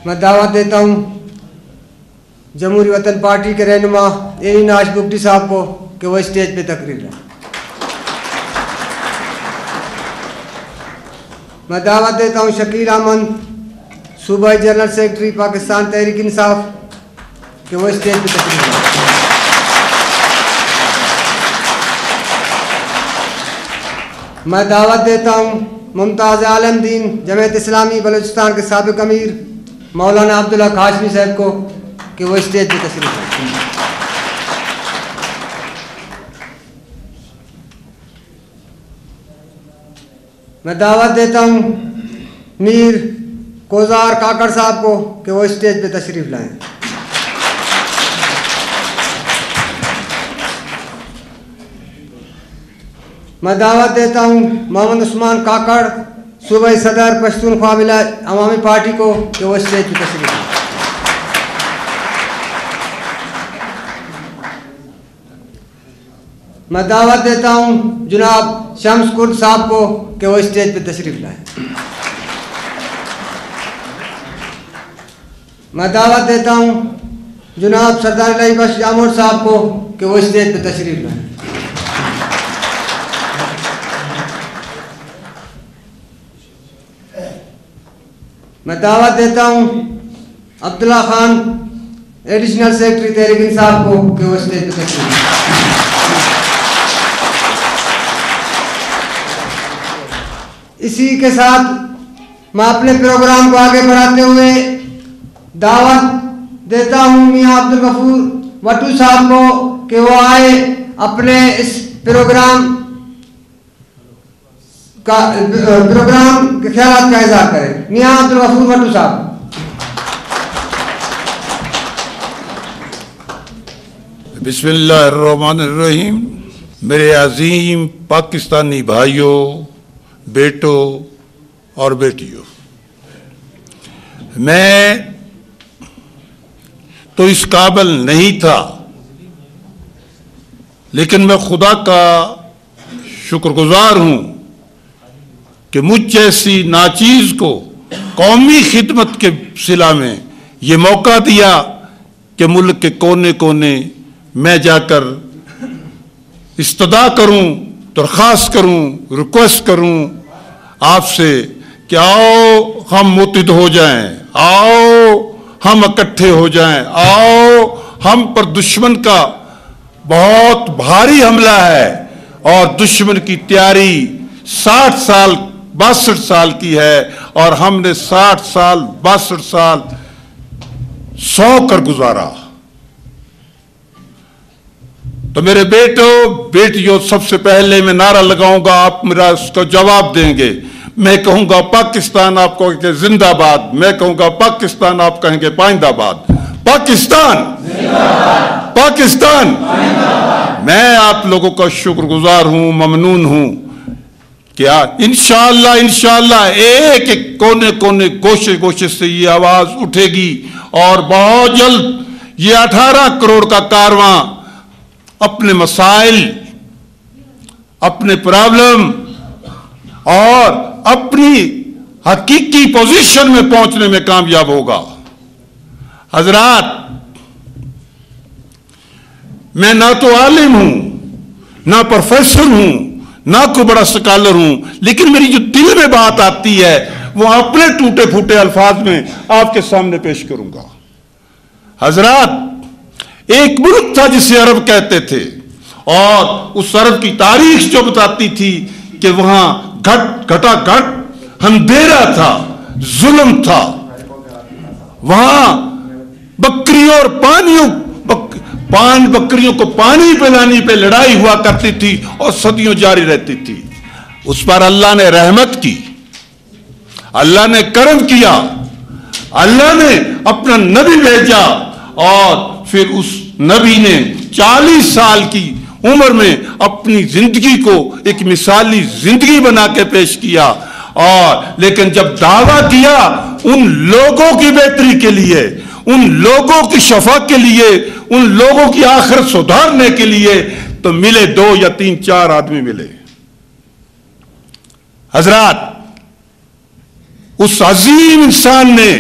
میں دعوت دیتا ہوں جمہوری وطن پارٹی کے رہنما ناز بگٹی صاحب کو کہ وہ اسٹیج پہ تقریر لیں۔ میں دعوت دیتا ہوں شکیل احمد صوبائی جنرل سیکرٹری پاکستان تحریک انصاف کہ وہ اسٹیج پہ تقریر لیں۔ میں دعوت دیتا ہوں ممتاز عالم دین جمعیت اسلامی بلوچستان کے سابق امیر مولانا عبداللہ قاسمی صاحب کو کہ وہ اسٹیج پہ تشریف لائیں۔ میں دعوت دیتا ہوں میر کوزار کاکڑ صاحب کو کہ وہ اسٹیج پہ تشریف لائیں۔ میں دعوت دیتا ہوں محمد عثمان کاکڑ صوبائی صدر پشتونخوا عوامی پارٹی کو کہ وہ اسٹیج پہ تشریف لائیں۔ میں دعوت دیتا ہوں جناب شمس کرد صاحب کو کہ وہ اسٹیج پہ تشریف لائیں۔ میں دعوت دیتا ہوں جناب سردار الہی بخش جامور صاحب کو کہ وہ اسٹیج پہ تشریف لائیں۔ میں دعوت دیتا ہوں عبداللہ خان ایڈیشنل سیکرٹری تحریک انصاف کو کہ وہ اسٹیج پہ تشریف لائیں۔ اسی کے ساتھ میں اپنے پروگرام کو آگے بڑھاتے ہوئے دعوت دیتا ہوں میاں عبدالغفور وٹو صاحب کو کہ وہ آئے اپنے اس پروگرام کے خیالات کا اظہار کریں۔ میاں عبدالغفور وٹو صاحب۔ بسم اللہ الرحمن الرحیم۔ میرے عظیم پاکستانی بھائیوں، بیٹوں اور بیٹیوں، میں تو اس قابل نہیں تھا، لیکن میں خدا کا شکر گزار ہوں کہ مجھ جیسی ناچیز کو قومی خدمت کے صلہ میں یہ موقع دیا کہ ملک کے کونے کونے میں جا کر استدعا کروں، درخواست کروں، ریکویسٹ کروں آپ سے کہ آؤ ہم متحد ہو جائیں، آؤ ہم اکٹھے ہو جائیں، آؤ ہم پر دشمن کا بہت بھاری حملہ ہے اور دشمن کی تیاری 60 سال 62 سال کی ہے اور ہم نے 60 سال 62 سال سو کر گزارا۔ تو میرے بیٹوں بیٹیوں، سب سے پہلے میں نعرہ لگاؤں گا، آپ میرا اس کا جواب دیں گے۔ میں کہوں گا پاکستان، آپ کہیں گے زندہ آباد۔ میں کہوں گا پاکستان، آپ کہیں گے پائندہ آباد۔ پاکستان پاکستان۔ میں آپ لوگوں کا شکر گزار ہوں، ممنون ہوں کہ انشاءاللہ ایک ایک کونے کونے گوشے گوشے سے یہ آواز اٹھے گی اور بہت جلد یہ 18 کروڑ کا کارواں اپنے مسائل، اپنے پرابلم اور اپنی حقیقی پوزیشن میں پہنچنے میں کامیاب ہوگا۔ حضرات، میں نہ تو عالم ہوں، نہ پروفیسر ہوں، نہ کوئی بڑا سکالر ہوں، لیکن میری جو دل میں بات آتی ہے وہ اپنے ٹوٹے پھوٹے الفاظ میں آپ کے سامنے پیش کروں گا۔ حضرات، ایک ملک تھا جسے عرب کہتے تھے اور اس عرب کی تاریخ جو بتاتی تھی کہ وہاں گھٹا گھٹ اندھیرا تھا، ظلم تھا، وہاں بکریوں اور بکریوں کو پانی پلانے پہ لڑائی ہوا کرتی تھی اور صدیوں جاری رہتی تھی۔ اس پر اللہ نے رحمت کی، اللہ نے کرم کیا، اللہ نے اپنا نبی بھیجا اور پھر اس نبی نے 40 سال کی عمر میں اپنی زندگی کو ایک مثالی زندگی بنا کے پیش کیا، اور لیکن جب دعویٰ کیا ان لوگوں کی بہتری کے لیے، ان لوگوں کی شفا کے لیے، ان لوگوں کی آخرت سدھارنے کے لیے، تو ملے 2 یا 3 4 آدمی ملے۔ حضرات، اس عظیم انسان نے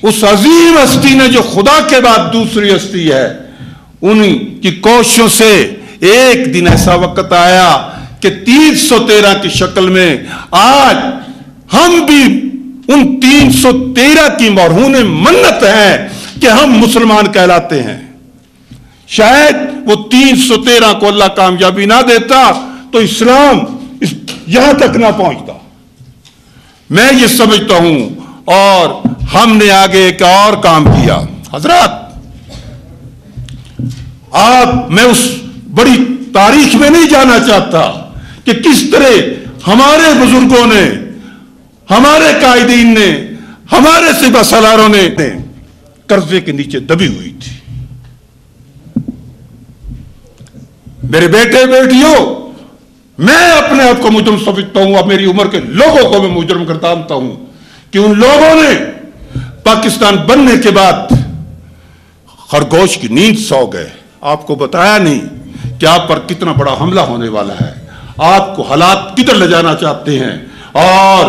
اس عظیم ہستی نے جو خدا کے بعد دوسری ہستی ہے، ان کی کوششوں سے ایک دن ایسا وقت آیا کہ 313 کی شکل میں آج ہم بھی ان 313 کی مرہون منت ہیں کہ ہم مسلمان کہلاتے ہیں۔ شاید وہ 313 کو اللہ کامیابی نہ دیتا تو اسلام یہاں تک نہ پہنچتا۔ میں یہ سمجھتا ہوں، اور ہم نے آگے ایک اور کام کیا۔ حضرات، میں اس بڑی تاریخ میں نہیں جانا چاہتا کہ کس طرح ہمارے بزرگوں نے، ہمارے قائدین نے، ہمارے سپہ سالاروں نے قرضے کے نیچے دبی ہوئی تھی۔ میرے بیٹے بیٹیوں، میں اپنے آپ کو مجرم سمجھتا ہوں، اور میری عمر کے لوگوں کو میں مجرم کرتا ہوں کہ ان لوگوں نے پاکستان بننے کے بعد خرگوش کی نیند سو گئے۔ آپ کو بتایا نہیں کہ آپ پر کتنا بڑا حملہ ہونے والا ہے، آپ کو حالات کدھر لے جانا چاہتے ہیں، اور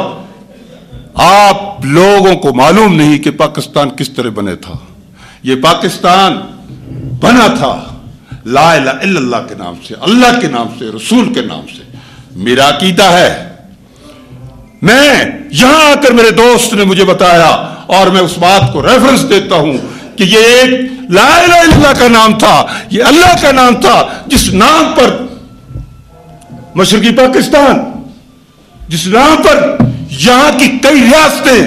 آپ لوگوں کو معلوم نہیں کہ پاکستان کس طرح بنے تھا۔ یہ پاکستان بنا تھا لا الہ الا اللہ کے نام سے، اللہ کے نام سے، رسول کے نام سے۔ میرا عقیدہ ہے، میں یہاں آ کر میرے دوست نے مجھے بتایا، اور میں اس بات کو ریفرنس دیتا ہوں کہ یہ ایک لا الہ الا اللہ کا نام تھا، یہ اللہ کا نام تھا، جس نام پر مشرقی پاکستان، جس نام پر یہاں کی کئی ریاستیں،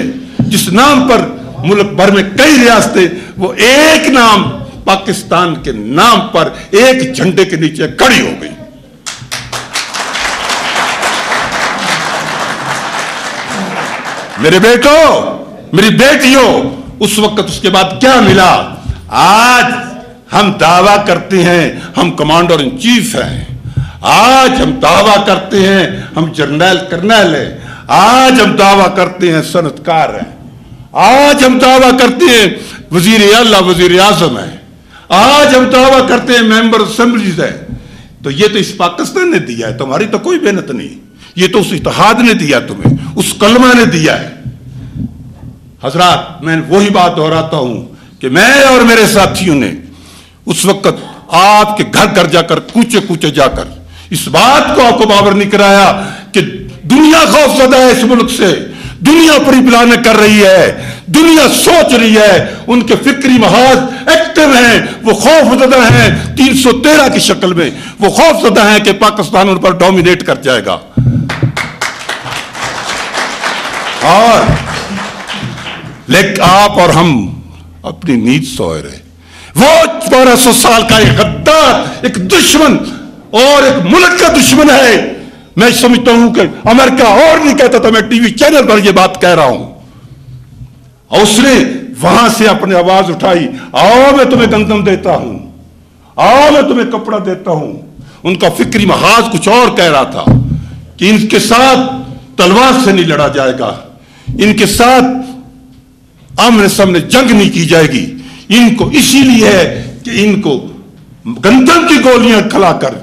جس نام پر ملک بھر میں کئی ریاستیں، وہ ایک نام پاکستان کے نام پر ایک جھنڈے کے نیچے کھڑی ہو گئی۔ میرے بیٹوں، میری بیٹیوں، اس وقت اس کے بعد کیا ملا؟ آج ہم دعویٰ کرتے ہیں ہم کمانڈر ان چیف ہیں، آج ہم دعویٰ کرتے ہیں ہم جنرل کرنل ہیں، آج ہم دعویٰ کرتے ہیں صنعتکار ہیں، آج ہم دعویٰ کرتے ہیں وزیر اعلیٰ وزیر اعظم ہیں، آج ہم دعویٰ کرتے ہیں ممبر اسمبلیز ہیں۔ تو یہ تو اس پاکستان نے دیا ہے، تمہاری تو کوئی محنت نہیں، یہ تو اس اتحاد نے دیا تمہیں، اس کلمہ نے دیا ہے۔ حضرات، میں وہی بات دہراتا ہوں کہ میں اور میرے ساتھیوں نے اس وقت آپ کے گھر گھر جا کر، کوچے کوچے جا کر اس بات کو آپ کو باور نہیں کرایا کہ دنیا خوف زدہ ہے اس ملک سے، دنیا پری پلانیں کر رہی ہے، دنیا سوچ رہی ہے، ان کے فکری محاذ ایکٹیو ہیں، وہ خوف زدہ ہیں 313 کی شکل میں، وہ خوف زدہ ہیں کہ پاکستان ان پر ڈومینیٹ کر جائے گا۔ اور لیکن آپ اور ہم اپنی نیند سوئے رہے۔ وہ 1200 سال کا ایک غدار، ایک دشمن اور ایک ملک کا دشمن ہے۔ میں سمجھتا ہوں کہ امریکہ اور نہیں کہتا تھا، میں ٹی وی چینل پر یہ بات کہہ رہا ہوں، اور اس نے وہاں سے اپنی آواز اٹھائی، آؤ میں تمہیں گندم دیتا ہوں، آؤ میں تمہیں کپڑا دیتا ہوں۔ ان کا فکری محاذ کچھ اور کہہ رہا تھا کہ ان کے ساتھ تلوار سے نہیں لڑا جائے گا، ان کے ساتھ آمنے سامنے جنگ نہیں کی جائے گی، ان کو اسی لیے ہے کہ ان کو گندم کی گولیاں کھلا کر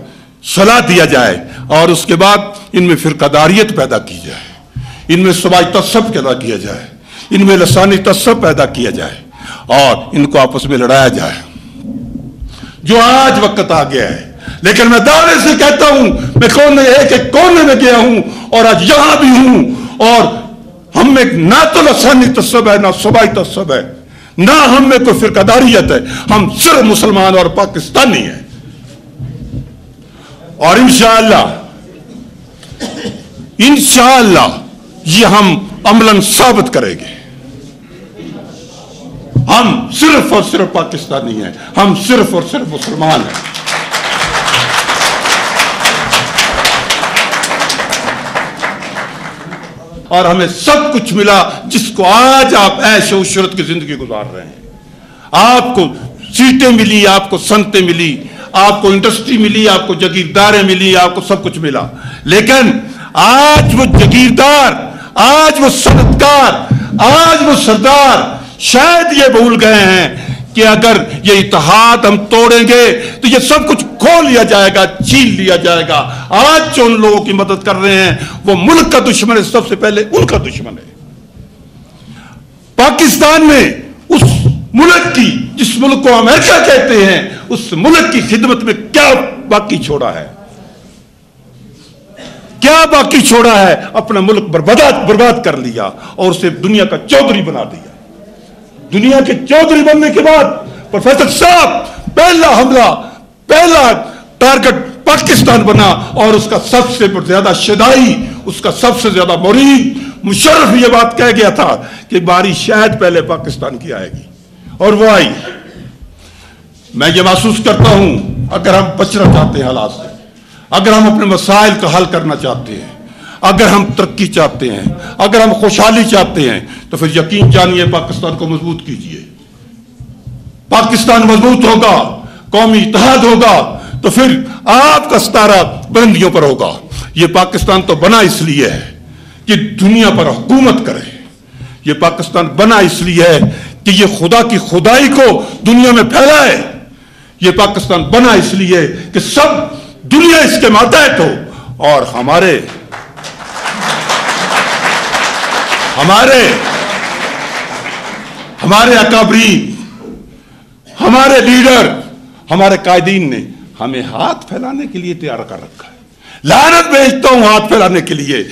سلا دیا جائے، اور اس کے بعد ان میں فرقہ داریت پیدا کی جائے، ان میں صوبائی تعصب پیدا کیا جائے، ان میں لسانی تعصب پیدا کیا جائے، اور ان کو آپس میں لڑایا جائے، جو آج وقت آ گیا ہے۔ لیکن میں دعوے سے کہتا ہوں، میں ایک کونے میں گیا ہوں اور آج یہاں بھی ہوں، اور ہم میں نہ تو لسانی تعصب ہے، نہ صوبائی تعصب ہے، نہ ہم میں کوئی فرقہ داریت ہے، ہم صرف مسلمان اور پاکستانی ہیں، اور انشاءاللہ یہ ہم عملاً ثابت کریں گے۔ ہم صرف اور صرف پاکستانی ہیں، ہم صرف اور صرف مسلمان ہیں۔ اور ہمیں سب کچھ ملا جس کو آج آپ عیش و عشرت کی زندگی گزار رہے ہیں۔ آپ کو سیٹیں ملی، آپ کو سنتیں ملی، آپ کو انڈسٹری ملی، آپ کو جاگیرداریں ملی، آپ کو سب کچھ ملا، لیکن آج وہ جاگیردار، آج وہ صنعتکار، آج وہ سردار شاید یہ بھول گئے ہیں کہ اگر یہ اتحاد ہم توڑیں گے تو یہ سب کچھ کھو لیا جائے گا، چھین لیا جائے گا۔ آج جو ان لوگوں کی مدد کر رہے ہیں وہ ملک کا دشمن ہے، سب سے پہلے ان کا دشمن ہے۔ پاکستان میں اس ملک کی، جس ملک کو امریکہ کہتے ہیں، اس ملک کی خدمت میں کیا باقی چھوڑا ہے؟ کیا باقی چھوڑا ہے؟ اپنا ملک برباد کر لیا اور اسے دنیا کا چودھری بنا دیا۔ دنیا کے چودھری بننے کے بعد پروفیسر صاحب پہلا حملہ، پہلا ٹارگٹ پاکستان بنا، اور اس کا سب سے زیادہ شدائی، اس کا سب سے زیادہ مرید مشرف یہ بات کہہ گیا تھا کہ باری شاید پہلے پاکستان کی آئے گی، اور وہ آئی۔ میں یہ محسوس کرتا ہوں اگر ہم بچنا چاہتے ہیں حالات سے، اگر ہم اپنے مسائل کا حل کرنا چاہتے ہیں، اگر ہم ترقی چاہتے ہیں، اگر ہم خوشحالی چاہتے ہیں، تو پھر یقین جانیے پاکستان کو مضبوط کیجیے۔ پاکستان مضبوط ہوگا، قومی اتحاد ہوگا، تو پھر آپ کا ستارہ بلندیوں پر ہوگا۔ یہ پاکستان تو بنا اس لیے ہے کہ دنیا پر حکومت کرے، یہ پاکستان بنا اس لیے ہے کہ یہ خدا کی خدائی کو دنیا میں پھیلائے، یہ پاکستان بنا اس لیے کہ سب دنیا اس کے ماتحت ہو، اور ہمارے اکابرین، ہمارے لیڈر، ہمارے قائدین نے ہمیں ہاتھ پھیلانے کے لیے تیار کر رکھا ہے۔ لعنت بھیجتا ہوں ہاتھ پھیلانے کے لیے۔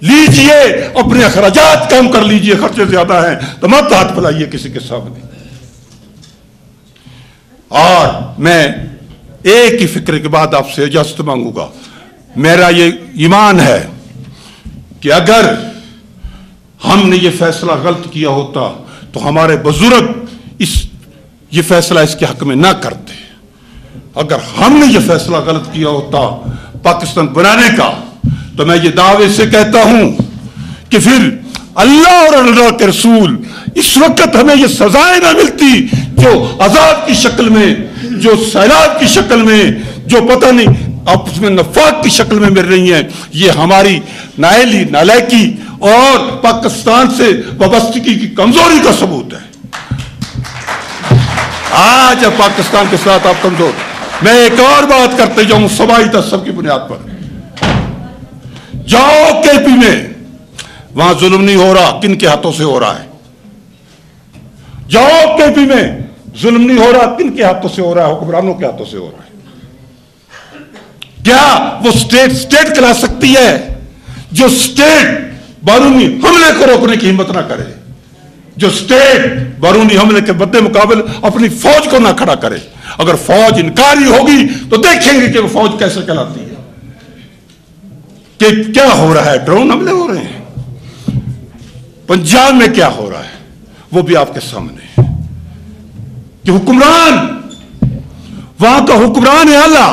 لیجئے اپنے اخراجات کم کر لیجئے، خرچے زیادہ ہیں تو مت ہاتھ پھیلائیے کسی کے سامنے۔ اور میں ایک ہی فکر کے بعد آپ سے اجازت مانگوں گا۔ میرا یہ ایمان ہے کہ اگر ہم نے یہ فیصلہ غلط کیا ہوتا تو ہمارے بزرگ یہ فیصلہ اس کے حق میں نہ کرتے۔ اگر ہم نے یہ فیصلہ غلط کیا ہوتا پاکستان بنانے کا، تو میں یہ دعوے سے کہتا ہوں کہ پھر اللہ اور اللہ کے رسول اس وقت ہمیں یہ سزائیں نہ ملتی جو عذاب کی شکل میں، جو سیلاب کی شکل میں، جو پتہ نہیں آپس میں نفاق کی شکل میں مل رہی ہیں۔ یہ ہماری نااہلی، نالائکی اور پاکستان سے وابستگی کی کمزوری کا ثبوت ہے۔ آج اب پاکستان کے ساتھ آپ کمزور۔ میں ایک اور بات کرتے جاؤں سبائی تصب کی بنیاد پر۔ جاؤ کے پی میں، وہاں ظلم نہیں ہو رہا، کن کے ہاتھوں سے ہو رہا ہے؟ جاؤ کے پی میں، ظلم نہیں ہو رہا، کن کے ہاتھوں سے ہو رہا ہے؟ حکمرانوں کے ہاتھوں سے ہو رہا ہے۔ کیا وہ اسٹیٹ کلا سکتی ہے جو اسٹیٹ بیرونی حملے کو روکنے کی ہمت نہ کرے، جو اسٹیٹ بیرونی حملے کے بدے مقابل اپنی فوج کو نہ کھڑا کرے؟ اگر فوج انکاری ہوگی تو دیکھیں گے کہ وہ فوج کیسے کہلاتی ہے، کہ کیا ہو رہا ہے۔ ڈرون حملے ہو رہے ہیں، پنجاب میں کیا ہو رہا ہے وہ بھی آپ کے سامنے ہے، کہ حکمران، وہاں کا حکمران اعلیٰ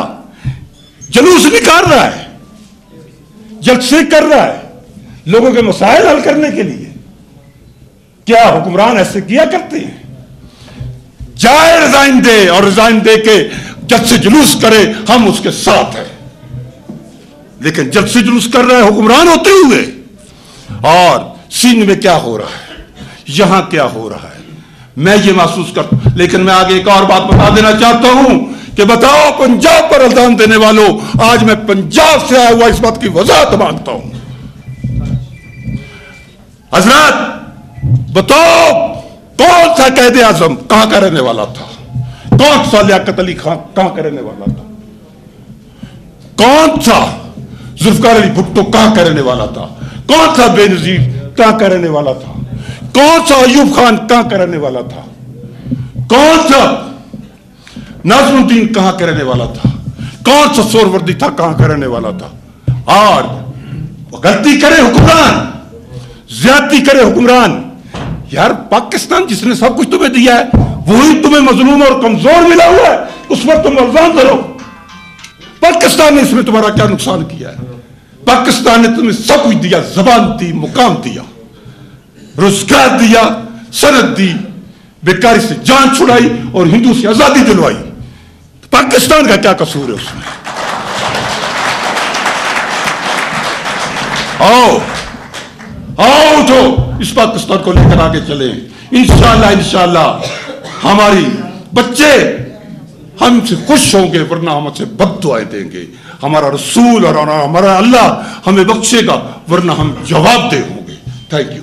جلوس نکال رہا ہے، جلسے کر رہا ہے لوگوں کے مسائل حل کرنے کے لیے۔ کیا حکمران ایسے کیا کرتے ہیں؟ جائے ریزائن دے، اور ریزائن دے کے جلسے جلوس کرے، ہم اس کے ساتھ ہیں۔ لیکن جلسے جلوس کر رہے حکمران ہوتے ہوئے، اور سندھ میں کیا ہو رہا ہے، یہاں کیا ہو رہا ہے، میں یہ محسوس کرتا ہوں۔ لیکن میں آگے ایک اور بات بتا دینا چاہتا ہوں کہ بتاؤ پنجاب پر الزام دینے والوں، آج میں پنجاب سے آیا ہوا اس بات کی وضاحت مانگتا ہوں۔ حضرات بتاؤ کون سا قائد اعظم کہاں کا رہنے والا تھا؟ کون سا لیاقت علی خان کہاں کا رہنے والا تھا؟ کون سا ذوالفقار علی بھٹو کہاں کا رہنے والا تھا؟ کون سا بے نظیر کہاں کا رہنے والا تھا؟ کون سا ایوب خان کہاں کا رہنے والا تھا؟ کون سا ناظم الدین کہاں کا رہنے والا تھا؟ کون سا سہروردی تھا کہاں کا رہنے والا تھا؟ اور غلطی کرے حکمران، زیادتی کرے حکمران، یار پاکستان جس نے سب کچھ تمہیں دیا ہے وہی تمہیں مظلوم اور کمزور ملا ہوا ہے، اس پر تم الزام دھرو۔ پاکستان نے اس میں تمہارا کیا نقصان کیا ہے؟ پاکستان نے تمہیں سب کچھ دیا، زبان دی، مقام دیا، روزگار دیا، صنعت دی، بیکاری سے جان چھڑائی اور ہندو سے آزادی دلوائی۔ پاکستان کا کیا قصور ہے اس میں؟ آؤ اٹھو، اس پاکستان کو لے کر آگے چلیں۔ انشاءاللہ ہماری بچے ہم سے خوش ہوں گے، ورنہ ہم سے بد دعائیں دیں گے۔ ہمارا رسول اور ہمارا اللہ ہمیں بخشے گا، ورنہ ہم جواب دہ ہوں گے۔ Thank you.